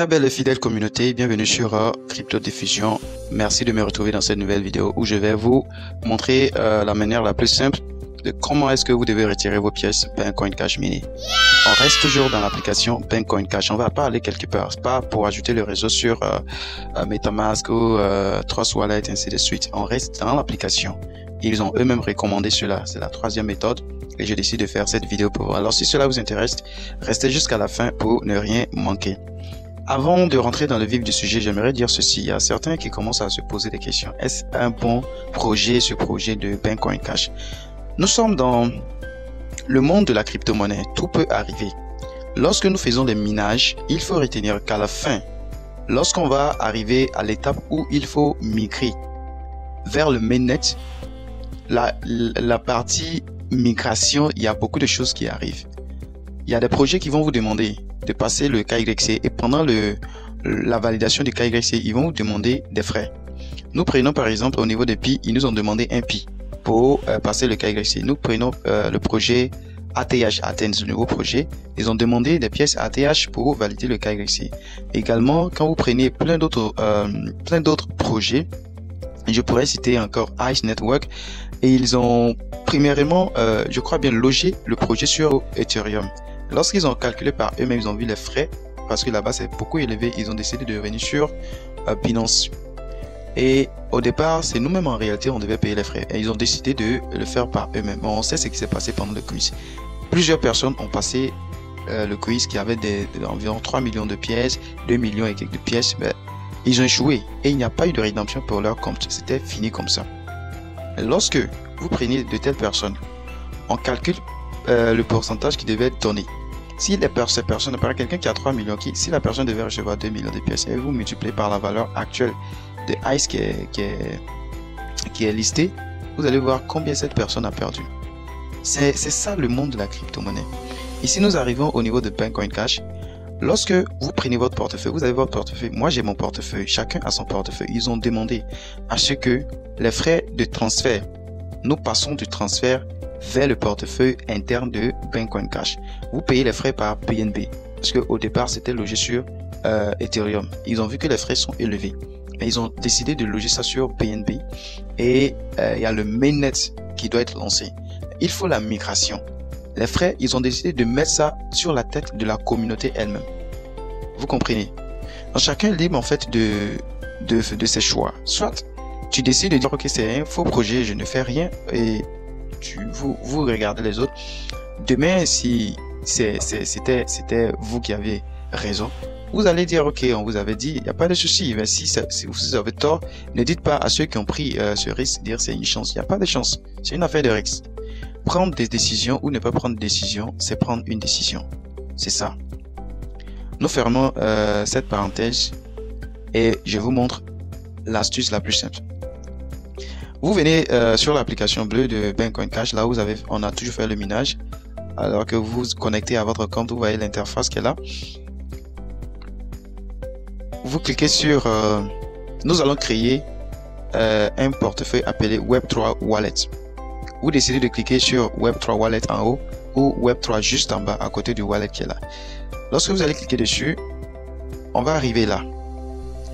Très belle et fidèle communauté, bienvenue sur Crypto Diffusion. Merci de me retrouver dans cette nouvelle vidéo où je vais vous montrer la manière la plus simple de comment est-ce que vous devez retirer vos pièces Bitcoin Cash Mini. On reste toujours dans l'application Bitcoin Cash. On va pas aller quelque part, pas pour ajouter le réseau sur MetaMask ou Trust Wallet, ainsi de suite. On reste dans l'application. Ils ont eux-mêmes recommandé cela. C'est la troisième méthode et je décide de faire cette vidéo pour vous. Alors si cela vous intéresse, restez jusqu'à la fin pour ne rien manquer. Avant de rentrer dans le vif du sujet, j'aimerais dire ceci. Il y a certains qui commencent à se poser des questions. Est-ce un bon projet, ce projet de Bitcoin Cash? Nous sommes dans le monde de la crypto-monnaie. Tout peut arriver. Lorsque nous faisons des minages, il faut retenir qu'à la fin, lorsqu'on va arriver à l'étape où il faut migrer vers le mainnet, la partie migration, il y a beaucoup de choses qui arrivent. Il y a des projets qui vont vous demander de passer le KYC et pendant la validation du KYC, ils vont vous demander des frais. Nous prenons par exemple au niveau des PI, ils nous ont demandé un PI pour passer le KYC. Nous prenons le projet ATH, Athens, le nouveau projet. Ils ont demandé des pièces ATH pour valider le KYC. Également, quand vous prenez plein d'autres projets, je pourrais citer encore Ice Network, et ils ont premièrement, je crois bien, logé le projet sur Ethereum. Lorsqu'ils ont calculé par eux-mêmes, ils ont vu les frais, parce que là-bas c'est beaucoup élevé, ils ont décidé de revenir sur Binance. Et au départ, c'est nous-mêmes en réalité, on devait payer les frais. Et ils ont décidé de le faire par eux-mêmes. On sait ce qui s'est passé pendant le quiz. Plusieurs personnes ont passé le quiz qui avait environ 3 millions de pièces, 2 millions et quelques pièces. Mais ils ont échoué et il n'y a pas eu de rédemption pour leur compte. C'était fini comme ça. Et lorsque vous prenez de telles personnes, on calcule le pourcentage qui devait être donné. Si ces personnes, par quelqu'un qui a 3 millions, si la personne devait recevoir 2 millions de pièces et vous multipliez par la valeur actuelle de ICE qui est listée, vous allez voir combien cette personne a perdu. C'est ça le monde de la crypto-monnaie. Ici, nous arrivons au niveau de Bitcoin Cash. Lorsque vous prenez votre portefeuille, vous avez votre portefeuille. Moi, j'ai mon portefeuille. Chacun a son portefeuille. Ils ont demandé à ce que les frais de transfert, nous passons du transfert vers le portefeuille interne de Bitcoin Cash. Vous payez les frais par BNB parce qu'au départ c'était logé sur Ethereum. Ils ont vu que les frais sont élevés, mais ils ont décidé de loger ça sur BNB et il y a le mainnet qui doit être lancé. Il faut la migration. Les frais, ils ont décidé de mettre ça sur la tête de la communauté elle-même. Vous comprenez? Donc, chacun est libre en fait de ses choix. Soit tu décides de dire ok, c'est un faux projet, je ne fais rien et vous regardez les autres. Demain, si c'était vous qui avez raison, vous allez dire ok, on vous avait dit, il n'y a pas de souci. Mais si vous avez tort, ne dites pas à ceux qui ont pris ce risque, dire c'est une chance. Il n'y a pas de chance, c'est une affaire de risque. Prendre des décisions ou ne pas prendre de décision, c'est prendre une décision. C'est ça. Nous fermons cette parenthèse et je vous montre l'astuce la plus simple. Vous venez sur l'application bleue de Bitcoin Cash, là où on a toujours fait le minage. Alors que vous vous connectez à votre compte, vous voyez l'interface qui est là. Vous cliquez sur nous allons créer un portefeuille appelé Web3 Wallet. Vous décidez de cliquer sur Web3 Wallet en haut ou Web3 juste en bas à côté du wallet qui est là. Lorsque vous allez cliquer dessus, on va arriver là.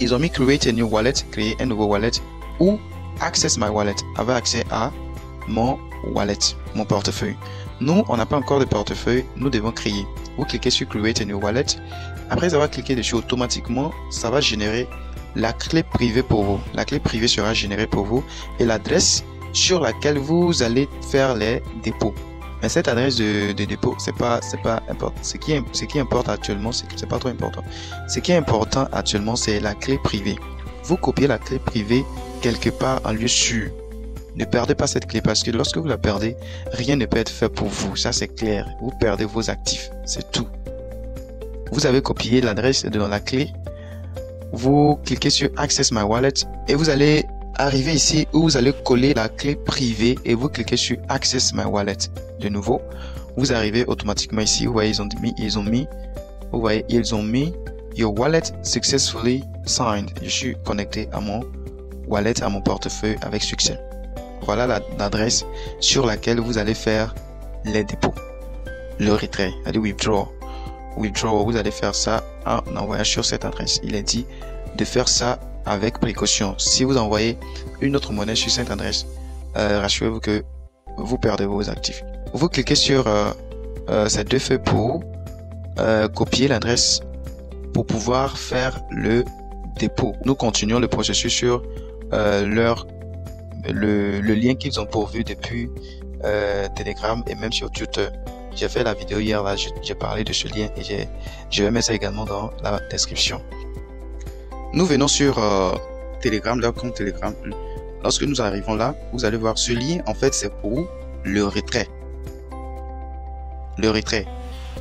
Ils ont mis Create a new wallet, créer un nouveau wallet, ou Access my wallet, avoir accès à mon wallet, mon portefeuille. Nous, on n'a pas encore de portefeuille, nous devons créer. Vous cliquez sur Create a new wallet. Après avoir cliqué dessus, automatiquement, ça va générer la clé privée pour vous. La clé privée sera générée pour vous et l'adresse sur laquelle vous allez faire les dépôts. Mais cette adresse de dépôt, c'est pas important. Ce qui importe actuellement, c'est pas trop important. Ce qui est important actuellement, c'est la clé privée. Vous copiez la clé privée quelque part en lieu sûr. Ne perdez pas cette clé parce que lorsque vous la perdez, rien ne peut être fait pour vous. Ça, c'est clair. Vous perdez vos actifs. C'est tout. Vous avez copié l'adresse de la clé. Vous cliquez sur Access My Wallet et vous allez arriver ici où vous allez coller la clé privée et vous cliquez sur Access My Wallet. De nouveau, vous arrivez automatiquement ici. Vous voyez, ils ont mis Your wallet successfully signed. Je suis connecté à mon wallet, à mon portefeuille avec succès. Voilà l'adresse sur laquelle vous allez faire les dépôts, le retrait, le withdraw. withdraw, vous allez faire ça en envoyant sur cette adresse. Il est dit de faire ça avec précaution. Si vous envoyez une autre monnaie sur cette adresse, rassurez-vous que vous perdez vos actifs. Vous cliquez sur ces deux feux pour copier l'adresse pour pouvoir faire le dépôt. Nous continuons le processus sur le lien qu'ils ont pourvu depuis Telegram et même sur Twitter. J'ai fait la vidéo hier, là, j'ai parlé de ce lien et je vais mettre ça également dans la description. Nous venons sur Telegram, leur compte Telegram. Lorsque nous arrivons là, vous allez voir ce lien, en fait, c'est pour le retrait. Le retrait.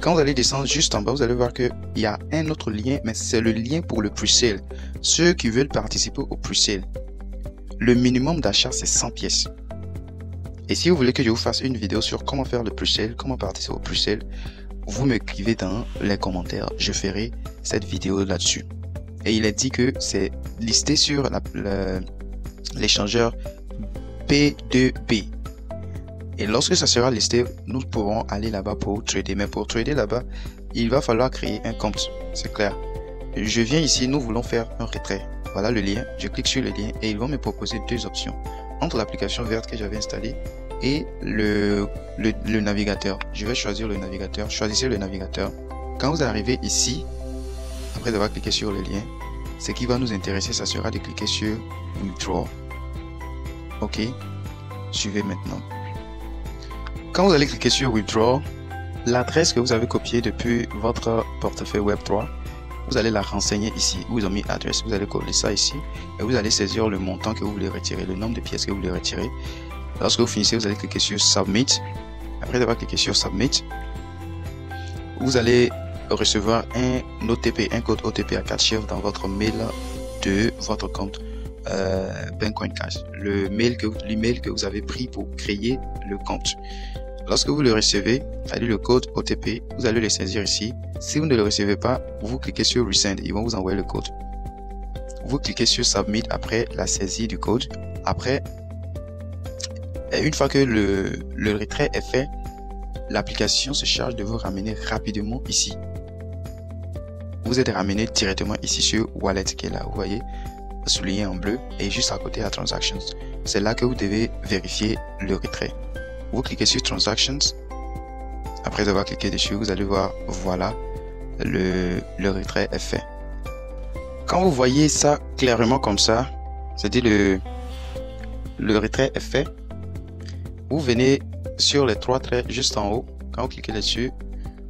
Quand vous allez descendre juste en bas, vous allez voir qu'il y a un autre lien, mais c'est le lien pour le pre-sale. Ceux qui veulent participer au pre-sale. Le minimum d'achat, c'est 100 pièces. Et si vous voulez que je vous fasse une vidéo sur comment faire le pre-sale, comment participer au pre-sale, vous m'écrivez dans les commentaires. Je ferai cette vidéo là-dessus. Et il est dit que c'est listé sur l'échangeur P2P. Et lorsque ça sera listé, nous pourrons aller là-bas pour trader. Mais pour trader là-bas, il va falloir créer un compte. C'est clair. Je viens ici, nous voulons faire un retrait. Voilà le lien. Je clique sur le lien et ils vont me proposer deux options. Entre l'application verte que j'avais installée et le navigateur. Je vais choisir le navigateur. Choisissez le navigateur. Quand vous arrivez ici, après avoir cliqué sur le lien, ce qui va nous intéresser, ça sera de cliquer sur Withdraw. Ok. Suivez maintenant. Quand vous allez cliquer sur Withdraw, l'adresse que vous avez copiée depuis votre portefeuille Web3, vous allez la renseigner ici. Vous avez mis adresse, vous allez coller ça ici et vous allez saisir le montant que vous voulez retirer, le nombre de pièces que vous voulez retirer. Lorsque vous finissez, vous allez cliquer sur Submit. Après avoir cliqué sur Submit, vous allez recevoir un OTP, un code OTP à 4 chiffres dans votre mail de votre compte Bancoin Cash, l'email que vous avez pris pour créer le compte. Lorsque vous le recevez, allez le code OTP, vous allez le saisir ici. Si vous ne le recevez pas, vous cliquez sur Resend, ils vont vous envoyer le code. Vous cliquez sur Submit après la saisie du code. Après, une fois que le retrait est fait, l'application se charge de vous ramener rapidement ici. Vous êtes ramené directement ici sur Wallet qui est là, vous voyez, souligné en bleu et juste à côté à Transactions. C'est là que vous devez vérifier le retrait. Vous cliquez sur Transactions. Après avoir cliqué dessus, vous allez voir, voilà, le retrait est fait. Quand vous voyez ça clairement comme ça, c'est-à-dire le retrait est fait, vous venez sur les trois traits juste en haut. Quand vous cliquez là-dessus,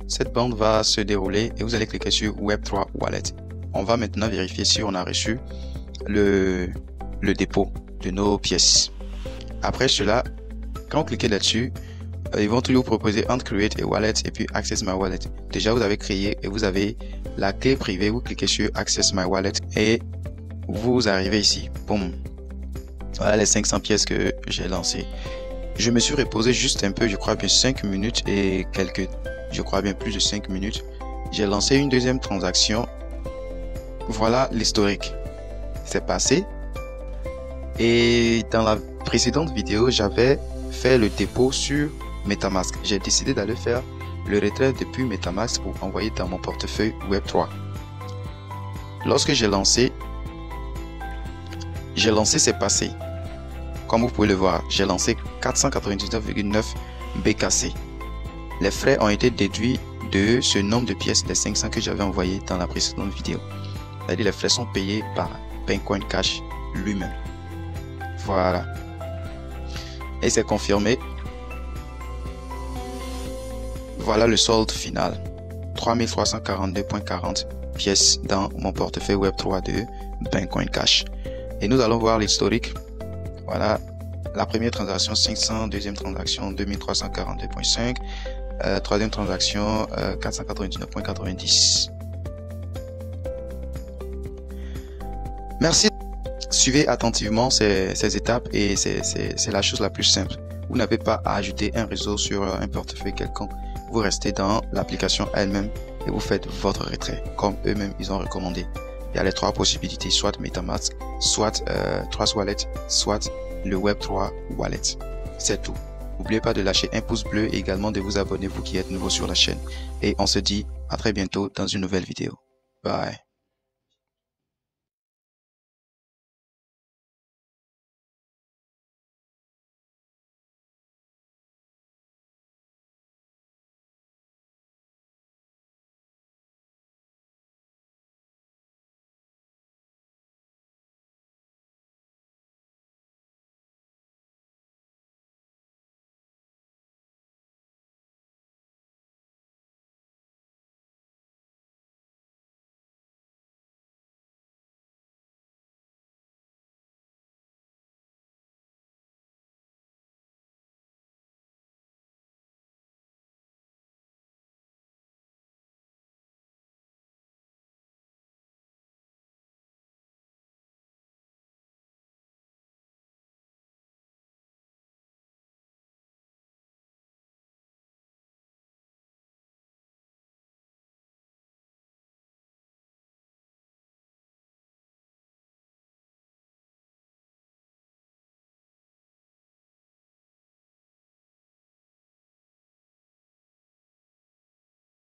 cette bande va se dérouler et vous allez cliquer sur Web3 Wallet. On va maintenant vérifier si on a reçu le dépôt de nos pièces. Après cela, quand vous cliquez là-dessus, ils vont toujours proposer entre Create et Wallet et puis Access My Wallet. Déjà, vous avez créé et vous avez la clé privée. Vous cliquez sur Access My Wallet et vous arrivez ici. Boum. Voilà les 500 pièces que j'ai lancées. Je me suis reposé juste un peu, je crois bien 5 minutes et quelques, je crois bien plus de 5 minutes. J'ai lancé une deuxième transaction. Voilà l'historique. C'est passé. Et dans la précédente vidéo, j'avais fait le dépôt sur MetaMask. J'ai décidé d'aller faire le retrait depuis MetaMask pour envoyer dans mon portefeuille Web3. Lorsque j'ai lancé, c'est passé. Comme vous pouvez le voir, j'ai lancé 499,9 BKC. Les frais ont été déduits de ce nombre de pièces, les 500 que j'avais envoyé dans la précédente vidéo. C'est-à-dire les frais sont payés par Bancoin Cash lui-même. Voilà. Et c'est confirmé. Voilà le solde final. 3342,40 pièces dans mon portefeuille Web3 de Bancoin Cash. Et nous allons voir l'historique. Voilà. La première transaction 500, deuxième transaction 2342,5, troisième transaction 499,90. Merci. Suivez attentivement ces étapes et c'est la chose la plus simple. Vous n'avez pas à ajouter un réseau sur un portefeuille quelconque. Vous restez dans l'application elle-même et vous faites votre retrait comme eux-mêmes ils ont recommandé. Il y a les trois possibilités, soit MetaMask, soit Trust Wallet, soit le Web3 Wallet. C'est tout. N'oubliez pas de lâcher un pouce bleu et également de vous abonner vous qui êtes nouveau sur la chaîne. Et on se dit À très bientôt dans une nouvelle vidéo. Bye.